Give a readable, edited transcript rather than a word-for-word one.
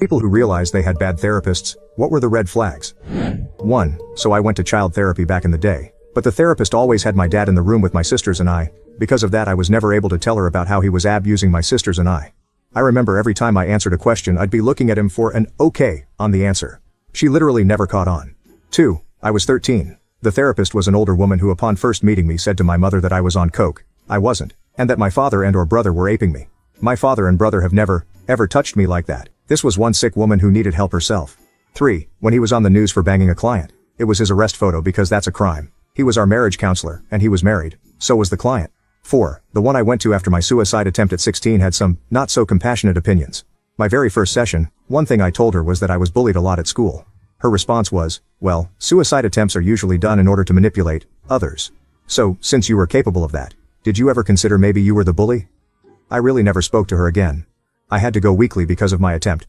People who realized they had bad therapists, what were the red flags? 1. So I went to child therapy back in the day. But the therapist always had my dad in the room with my sisters and I. Because of that I was never able to tell her about how he was abusing my sisters and I. I remember every time I answered a question I'd be looking at him for an okay on the answer. She literally never caught on. 2. I was 13. The therapist was an older woman who upon first meeting me said to my mother that I was on coke. I wasn't. And that my father and or brother were aping me. My father and brother have never, ever touched me like that. This was one sick woman who needed help herself. 3. When he was on the news for banging a client. It was his arrest photo because that's a crime. He was our marriage counselor, and he was married. So was the client. 4. The one I went to after my suicide attempt at 16 had some, not so compassionate opinions. My very first session, one thing I told her was that I was bullied a lot at school. Her response was, well, suicide attempts are usually done in order to manipulate others. So, since you were capable of that, did you ever consider maybe you were the bully? I really never spoke to her again. I had to go weekly because of my attempt.